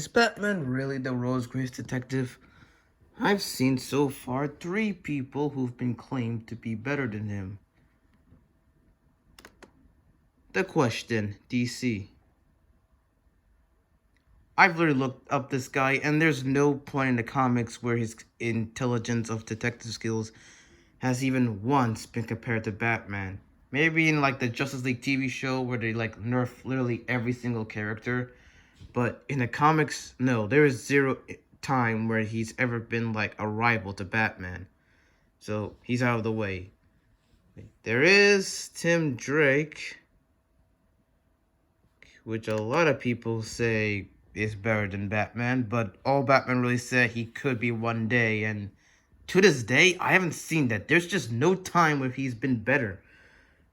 Is Batman really the world's greatest detective? I've seen so far 3 people who've been claimed to be better than him. The question, DC. I've literally looked up this guy, and there's no point in the comics where his intelligence of detective skills has even once been compared to Batman. Maybe in like the Justice League TV show where they like nerf literally every single character. But in the comics, no, there is zero time where he's ever been like a rival to Batman. So he's out of the way. There is Tim Drake, which a lot of people say is better than Batman, but all Batman really said he could be one day, and to this day, I haven't seen that. There's just no time where he's been better.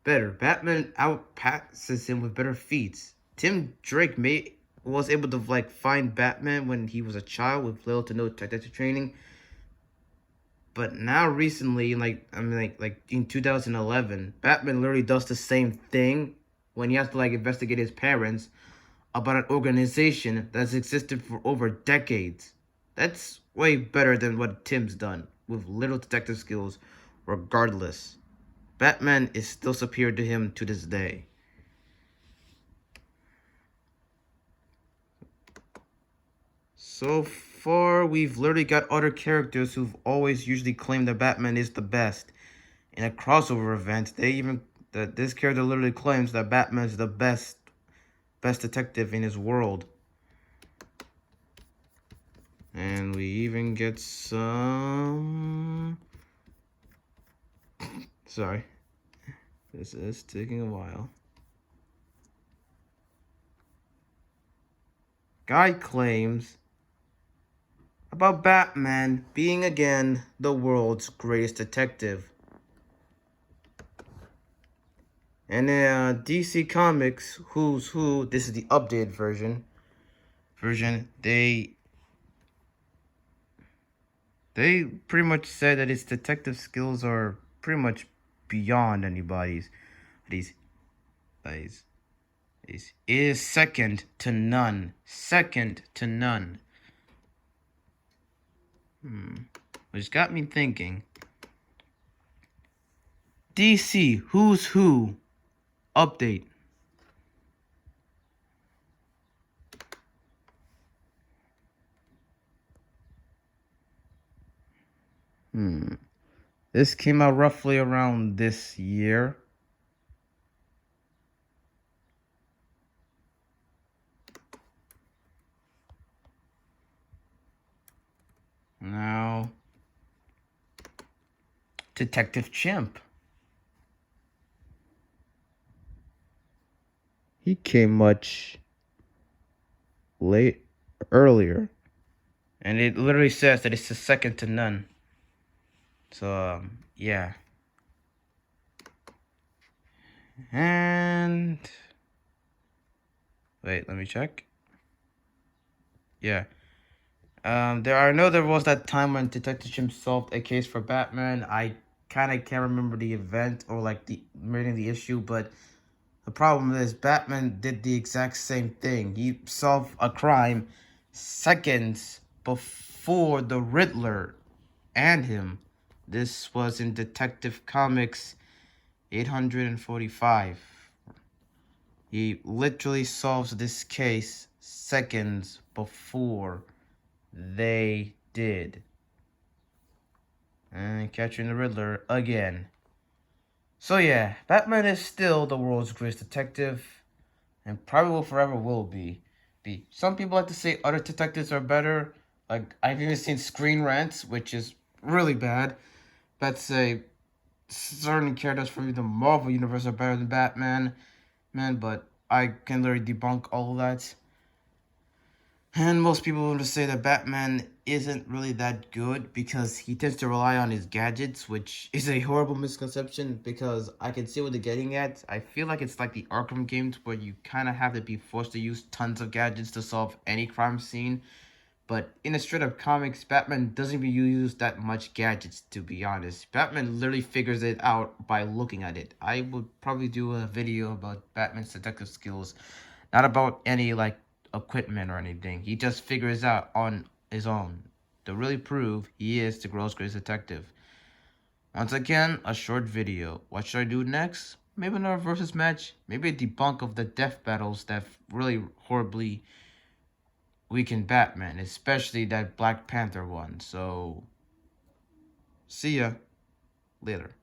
Batman outpasses him with better feats. Tim Drake was able to like find Batman when he was a child with little to no detective training. But now recently, like in 2011, Batman literally does the same thing when he has to like investigate his parents about an organization that's existed for over decades. That's way better than what Tim's done with little detective skills, regardless. Batman is still superior to him to this day. So far, we've literally got other characters who've always usually claimed that Batman is the best. In a crossover event, this character literally claims that Batman is the best detective in his world. And we even get some... Sorry. This is taking a while. Guy claims about Batman being again the world's greatest detective. And DC Comics, Who's Who, this is the updated version, they pretty much said that his detective skills are pretty much beyond anybody's. He's is second to none. Second to none. Which got me thinking. DC, Who's Who, update. This came out roughly around this year. Now, Detective Chimp. He came much earlier. And it literally says that it's the second to none. So, yeah. And... wait, let me check. Yeah. I know there was that time when Detective Chimp solved a case for Batman. I kind of can't remember the event or like the reading the issue, but the problem is Batman did the exact same thing. He solved a crime seconds before the Riddler and him. This was in Detective Comics 845. He literally solves this case seconds before they did. And catching the Riddler again. So yeah, Batman is still the world's greatest detective, and probably forever will be. Some people like to say other detectives are better. Like I've even seen Screen Rants, which is really bad. That say certain characters from the Marvel universe are better than Batman, but I can literally debunk all of that. And most people will just say that Batman isn't really that good because he tends to rely on his gadgets, which is a horrible misconception because I can see what they're getting at. I feel like it's like the Arkham games where you kind of have to be forced to use tons of gadgets to solve any crime scene. But in the straight up comics, Batman doesn't even use that much gadgets, to be honest. Batman literally figures it out by looking at it. I would probably do a video about Batman's detective skills, not about any like equipment or anything. He just figures out on his own to really prove he is the world's greatest detective. Once again, a short video. What should I do next? Maybe another versus match. Maybe a debunk of the death battles that really horribly weakened Batman, especially that Black Panther one. So, see ya later.